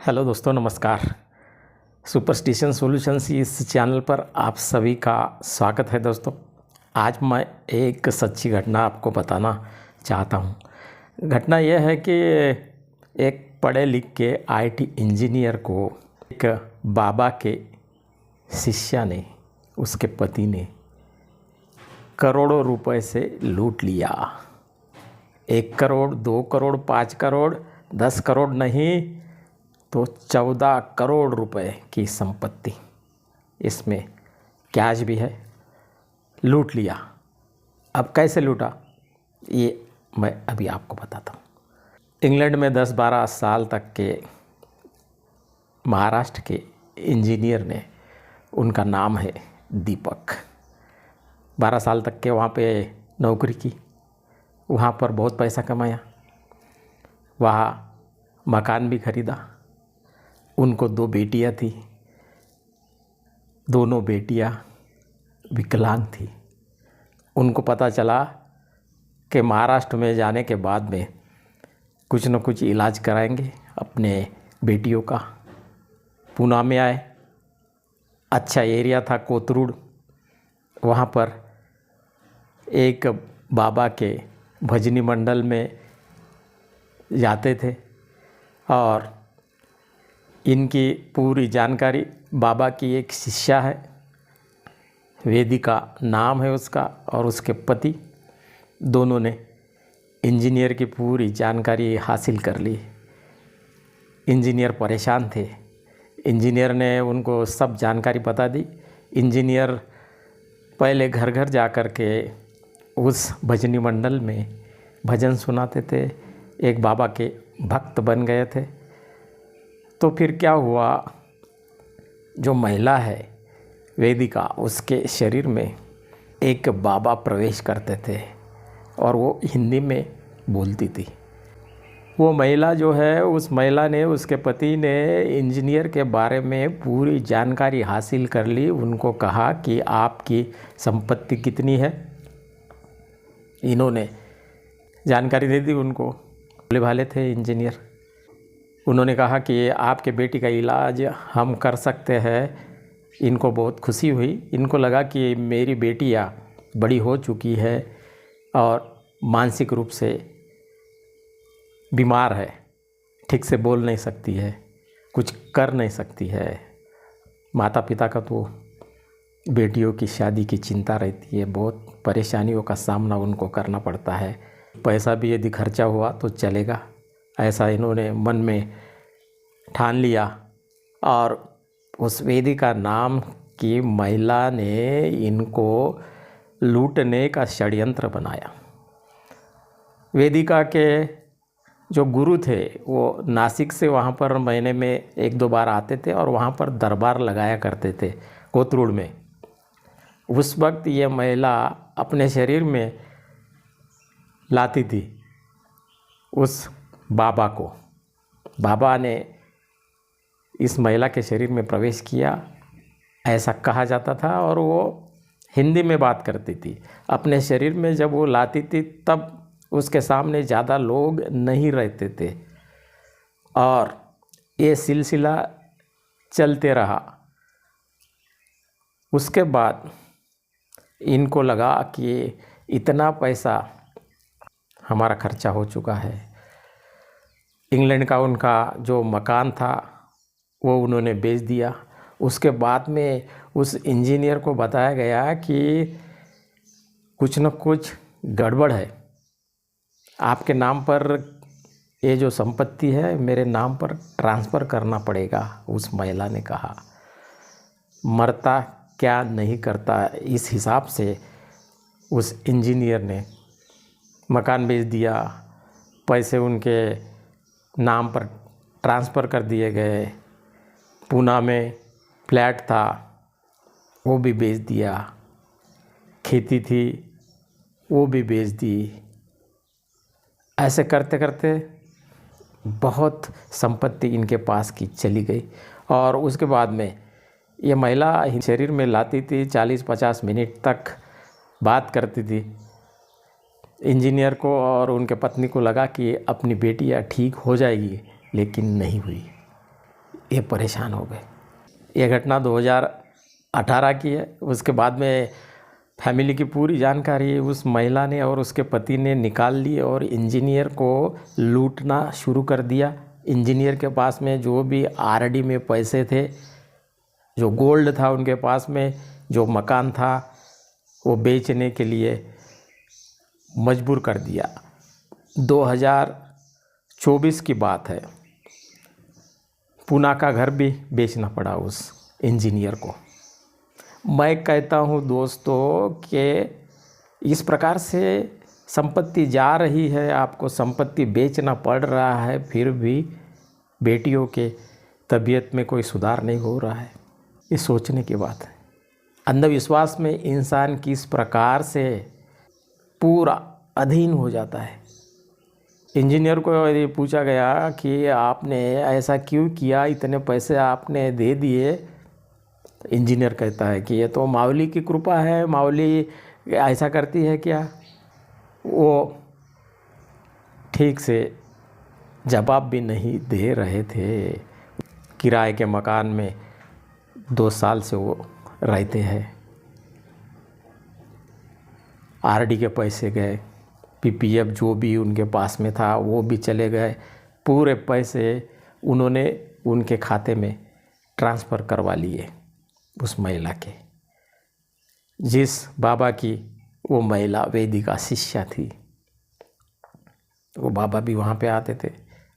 Hello दोस्तों, नमस्कार। Superstition solutions इस चैनल पर आप सभी का स्वागत है। दोस्तों, आज मैं एक सच्ची घटना आपको बताना चाहता हूँ। घटना यह है कि एक पढ़े लिख के आईटी इंजीनियर को एक बाबा के शिष्या ने, उसके पति ने करोड़ों रुपए से लूट लिया। 1 करोड़, 2 करोड़, 5 करोड़, 10 करोड़ नहीं तो 14 करोड़ रुपए की संपत्ति, इसमें कैश भी है, लूट लिया। अब कैसे लूटा ये मैं अभी आपको बताता हूँ। इंग्लैंड में 10-12 साल तक के महाराष्ट्र के इंजीनियर ने, उनका नाम है दीपक, 12 साल तक के वहाँ पे नौकरी की, वहाँ पर बहुत पैसा कमाया, वहाँ मकान भी खरीदा। उनको 2 बेटियां थी, दोनों बेटियां विकलांग थी। उनको पता चला कि महाराष्ट्र में जाने के बाद में कुछ न कुछ इलाज कराएंगे अपने बेटियों का। पूना में आए, अच्छा एरिया था कोथरूड, वहाँ पर एक बाबा के भजनी मंडल में जाते थे और इनकी पूरी जानकारी, बाबा की एक शिष्या है, वेदिका नाम है उसका, और उसके पति, दोनों ने इंजीनियर की पूरी जानकारी हासिल कर ली। इंजीनियर परेशान थे, इंजीनियर ने उनको सब जानकारी बता दी। इंजीनियर पहले घर घर जा कर के उस भजनी मंडल में भजन सुनाते थे, एक बाबा के भक्त बन गए थे। तो फिर क्या हुआ, जो महिला है वेदिका, उसके शरीर में एक बाबा प्रवेश करते थे और वो हिंदी में बोलती थी। वो महिला जो है, उस महिला ने, उसके पति ने इंजीनियर के बारे में पूरी जानकारी हासिल कर ली। उनको कहा कि आपकी संपत्ति कितनी है। इन्होंने जानकारी दे दी उनको, भोले भाले थे इंजीनियर। उन्होंने कहा कि आपके बेटी का इलाज हम कर सकते हैं। इनको बहुत खुशी हुई, इनको लगा कि मेरी बेटियाँ बड़ी हो चुकी है और मानसिक रूप से बीमार है, ठीक से बोल नहीं सकती है, कुछ कर नहीं सकती है। माता पिता का तो बेटियों की शादी की चिंता रहती है, बहुत परेशानियों का सामना उनको करना पड़ता है। पैसा भी यदि खर्चा हुआ तो चलेगा, ऐसा इन्होंने मन में ठान लिया। और उस वेदिका नाम की महिला ने इनको लूटने का षड्यंत्र बनाया। वेदिका के जो गुरु थे वो नासिक से वहाँ पर महीने में 1-2 बार आते थे और वहाँ पर दरबार लगाया करते थे कोथरूड में। उस वक्त ये महिला अपने शरीर में लाती थी उस बाबा को। बाबा ने इस महिला के शरीर में प्रवेश किया, ऐसा कहा जाता था, और वो हिंदी में बात करती थी। अपने शरीर में जब वो लाती थी तब उसके सामने ज़्यादा लोग नहीं रहते थे और ये सिलसिला चलते रहा। उसके बाद इनको लगा कि इतना पैसा हमारा खर्चा हो चुका है। इंग्लैंड का उनका जो मकान था वो उन्होंने बेच दिया। उसके बाद में उस इंजीनियर को बताया गया कि कुछ न कुछ गड़बड़ है, आपके नाम पर ये जो संपत्ति है मेरे नाम पर ट्रांसफ़र करना पड़ेगा। उस महिला ने कहा, मरता क्या नहीं करता, इस हिसाब से उस इंजीनियर ने मकान बेच दिया, पैसे उनके नाम पर ट्रांसफ़र कर दिए गए। पूना में फ्लैट था वो भी बेच दिया, खेती थी वो भी बेच दी। ऐसे करते करते बहुत संपत्ति इनके पास की चली गई। और उसके बाद में ये महिला शरीर में लाती थी, 40-50 मिनट तक बात करती थी। इंजीनियर को और उनके पत्नी को लगा कि अपनी बेटियाँ ठीक हो जाएगी, लेकिन नहीं हुई। ये परेशान हो गए। ये घटना 2018 की है। उसके बाद में फैमिली की पूरी जानकारी उस महिला ने और उसके पति ने निकाल ली और इंजीनियर को लूटना शुरू कर दिया। इंजीनियर के पास में जो भी आरडी में पैसे थे, जो गोल्ड था उनके पास में, जो मकान था, वो बेचने के लिए मजबूर कर दिया। 2024 की बात है। पूना का घर भी बेचना पड़ा उस इंजीनियर को। मैं कहता हूँ दोस्तों कि इस प्रकार से संपत्ति जा रही है, आपको संपत्ति बेचना पड़ रहा है, फिर भी बेटियों के तबीयत में कोई सुधार नहीं हो रहा है। ये सोचने की बात है। अंधविश्वास में इंसान किस प्रकार से पूरा अधीन हो जाता है। इंजीनियर को यदि पूछा गया कि आपने ऐसा क्यों किया, इतने पैसे आपने दे दिए, तो इंजीनियर कहता है कि ये तो मावली की कृपा है, मावली ऐसा करती है क्या। वो ठीक से जवाब भी नहीं दे रहे थे। किराए के मकान में 2 साल से वो रहते हैं। आरडी के पैसे गए, पीपीएफ जो भी उनके पास में था वो भी चले गए। पूरे पैसे उन्होंने उनके खाते में ट्रांसफ़र करवा लिए उस महिला के, जिस बाबा की वो महिला वेदिका शिष्या थी। वो बाबा भी वहाँ पे आते थे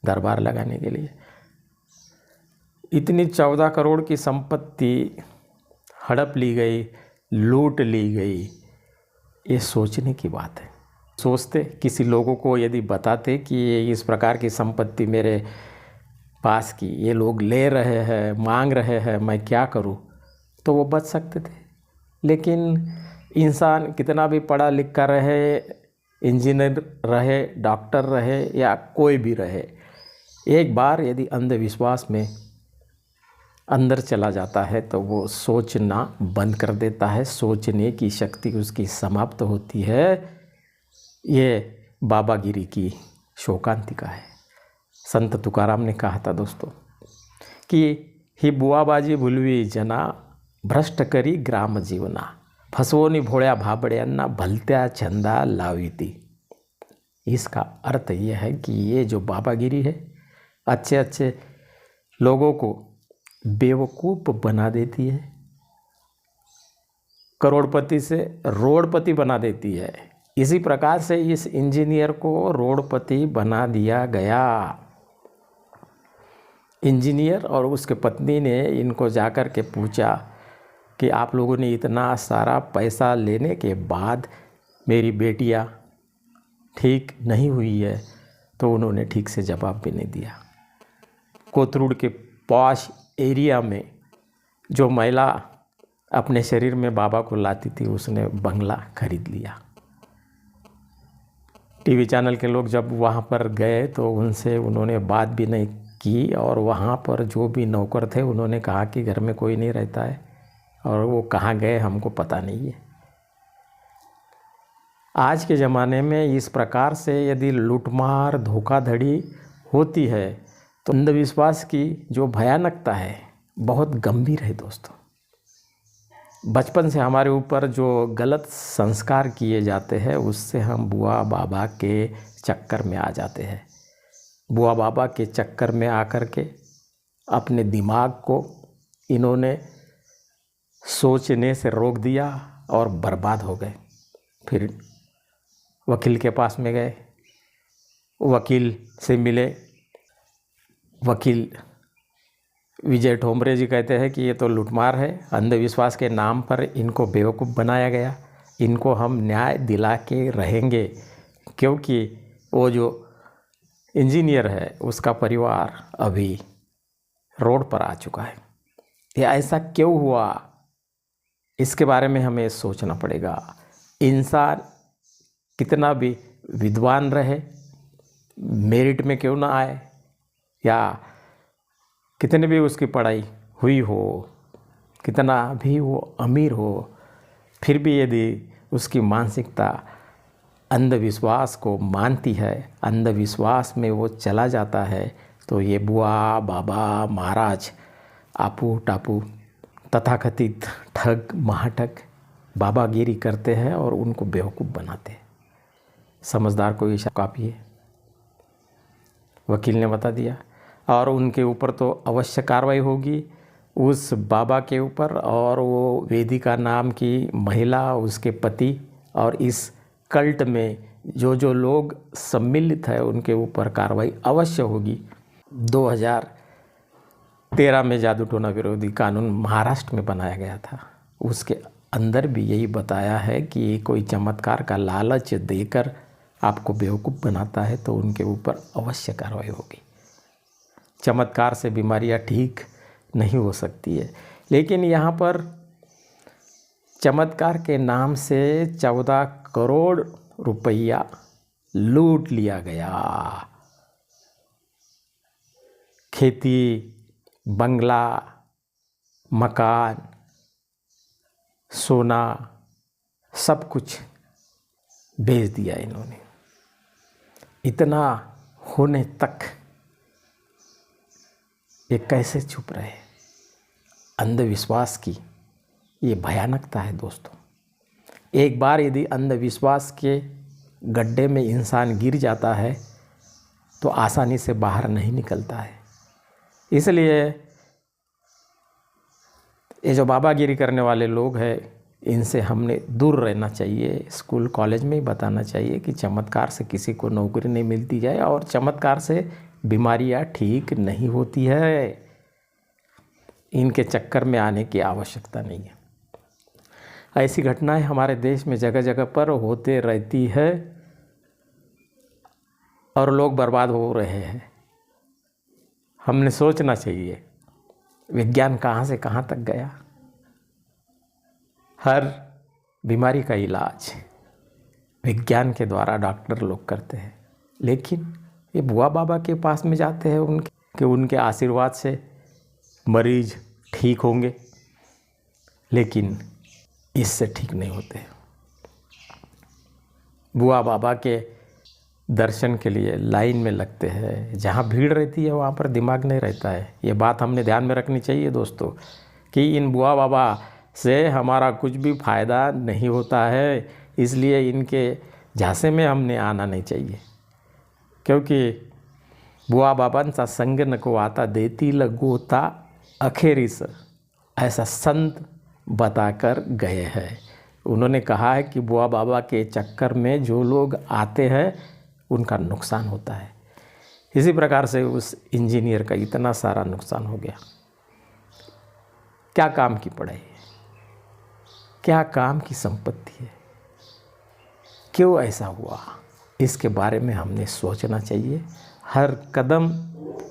दरबार लगाने के लिए। इतनी 14 करोड़ की संपत्ति हड़प ली गई, लूट ली गई। ये सोचने की बात है। सोचते, किसी लोगों को यदि बताते कि ये इस प्रकार की संपत्ति मेरे पास की ये लोग ले रहे हैं, मांग रहे हैं, मैं क्या करूं, तो वो बच सकते थे। लेकिन इंसान कितना भी पढ़ा लिख कर रहे, इंजीनियर रहे, डॉक्टर रहे या कोई भी रहे, एक बार यदि अंधविश्वास में अंदर चला जाता है तो वो सोचना बंद कर देता है। सोचने की शक्ति उसकी समाप्त होती है। ये बाबागिरी की शोकांतिका है। संत तुकाराम ने कहा था दोस्तों कि ही बुवाबाजी भुलवी जना, भ्रष्ट करी ग्राम जीवना, फसवोनी भोळ्या भाबड्यांना भलत्या छंदा लावीती। इसका अर्थ ये है कि ये जो बाबागिरी है अच्छे अच्छे लोगों को बेवकूफ़ बना देती है, करोड़पति से रोड़पति बना देती है। इसी प्रकार से इस इंजीनियर को रोड़पति बना दिया गया। इंजीनियर और उसके पत्नी ने इनको जाकर के पूछा कि आप लोगों ने इतना सारा पैसा लेने के बाद मेरी बेटियां ठीक नहीं हुई है, तो उन्होंने ठीक से जवाब भी नहीं दिया। कोथरूड के पॉश एरिया में जो महिला अपने शरीर में बाबा को लाती थी, उसने बंगला खरीद लिया। टीवी चैनल के लोग जब वहाँ पर गए तो उनसे उन्होंने बात भी नहीं की, और वहाँ पर जो भी नौकर थे उन्होंने कहा कि घर में कोई नहीं रहता है और वो कहाँ गए हमको पता नहीं है। आज के ज़माने में इस प्रकार से यदि लूटमार धोखाधड़ी होती है तो अंधविश्वास की जो भयानकता है बहुत गंभीर है दोस्तों। बचपन से हमारे ऊपर जो गलत संस्कार किए जाते हैं उससे हम बुआ बाबा के चक्कर में आ जाते हैं। बुआ बाबा के चक्कर में आकर के अपने दिमाग को इन्होंने सोचने से रोक दिया और बर्बाद हो गए। फिर वकील के पास में गए, वकील से मिले। वकील विजय ठोंबरे जी कहते हैं कि ये तो लूटमार है, अंधविश्वास के नाम पर इनको बेवकूफ़ बनाया गया, इनको हम न्याय दिला के रहेंगे, क्योंकि वो जो इंजीनियर है उसका परिवार अभी रोड पर आ चुका है। ये ऐसा क्यों हुआ, इसके बारे में हमें सोचना पड़ेगा। इंसान कितना भी विद्वान रहे, मेरिट में क्यों ना आए, या कितने भी उसकी पढ़ाई हुई हो, कितना भी वो अमीर हो, फिर भी यदि उसकी मानसिकता अंधविश्वास को मानती है, अंधविश्वास में वो चला जाता है, तो ये बुआ बाबा महाराज आपू टापू तथाकथित ठग महाठग बाबागिरी करते हैं और उनको बेवकूफ़ बनाते हैं। समझदार को ये काफ़ी है, वकील ने बता दिया। और उनके ऊपर तो अवश्य कार्रवाई होगी, उस बाबा के ऊपर, और वो वेदिका नाम की महिला, उसके पति और इस कल्ट में जो लोग सम्मिलित है उनके ऊपर कार्रवाई अवश्य होगी। 2013 में जादू टोना विरोधी कानून महाराष्ट्र में बनाया गया था, उसके अंदर भी यही बताया है कि कोई चमत्कार का लालच देकर आपको बेवकूफ़ बनाता है तो उनके ऊपर अवश्य कार्रवाई होगी। चमत्कार से बीमारियां ठीक नहीं हो सकती है, लेकिन यहाँ पर चमत्कार के नाम से 14 करोड़ रुपया लूट लिया गया। खेती, बंगला, मकान, सोना, सब कुछ बेच दिया इन्होंने। इतना होने तक ये कैसे छुप रहे? अंधविश्वास की ये भयानकता है दोस्तों। एक बार यदि अंधविश्वास के गड्ढे में इंसान गिर जाता है तो आसानी से बाहर नहीं निकलता है। इसलिए ये जो बाबागिरी करने वाले लोग हैं, इनसे हमने दूर रहना चाहिए। स्कूल कॉलेज में ही बताना चाहिए कि चमत्कार से किसी को नौकरी नहीं मिलती है और चमत्कार से बीमारियां ठीक नहीं होती है। इनके चक्कर में आने की आवश्यकता नहीं है। ऐसी घटनाएं हमारे देश में जगह जगह पर होते रहती है और लोग बर्बाद हो रहे हैं। हमने सोचना चाहिए विज्ञान कहाँ से कहाँ तक गया। हर बीमारी का इलाज विज्ञान के द्वारा डॉक्टर लोग करते हैं, लेकिन ये बुआ बाबा के पास में जाते हैं उनके आशीर्वाद से मरीज ठीक होंगे, लेकिन इससे ठीक नहीं होते। बुआ बाबा के दर्शन के लिए लाइन में लगते हैं, जहाँ भीड़ रहती है वहाँ पर दिमाग नहीं रहता है। ये बात हमने ध्यान में रखनी चाहिए दोस्तों कि इन बुआ बाबा से हमारा कुछ भी फ़ायदा नहीं होता है, इसलिए इनके झांसे में हमने आना नहीं चाहिए। क्योंकि बुआ बाबांचा संग नको आता देतील गोता अखेरीस, ऐसा संत बताकर गए हैं। उन्होंने कहा है कि बुआ बाबा के चक्कर में जो लोग आते हैं उनका नुकसान होता है। इसी प्रकार से उस इंजीनियर का इतना सारा नुकसान हो गया। क्या काम की पढ़ाई है, क्या काम की संपत्ति है, क्यों ऐसा हुआ, इसके बारे में हमने सोचना चाहिए। हर कदम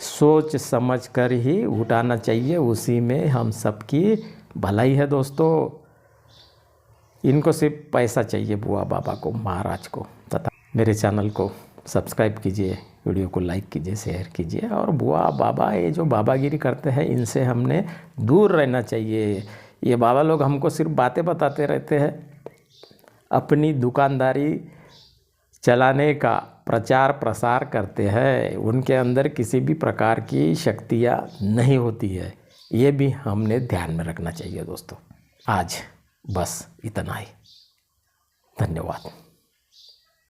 सोच समझ कर ही उठाना चाहिए, उसी में हम सबकी भलाई है दोस्तों। इनको सिर्फ पैसा चाहिए, बुआ बाबा को, महाराज को। तथा मेरे चैनल को सब्सक्राइब कीजिए, वीडियो को लाइक कीजिए, शेयर कीजिए। और बुआ बाबा ये जो बाबागिरी करते हैं इनसे हमने दूर रहना चाहिए। ये बाबा लोग हमको सिर्फ बातें बताते रहते हैं, अपनी दुकानदारी चलाने का प्रचार प्रसार करते हैं। उनके अंदर किसी भी प्रकार की शक्तियाँ नहीं होती है, ये भी हमने ध्यान में रखना चाहिए दोस्तों। आज बस इतना ही। धन्यवाद।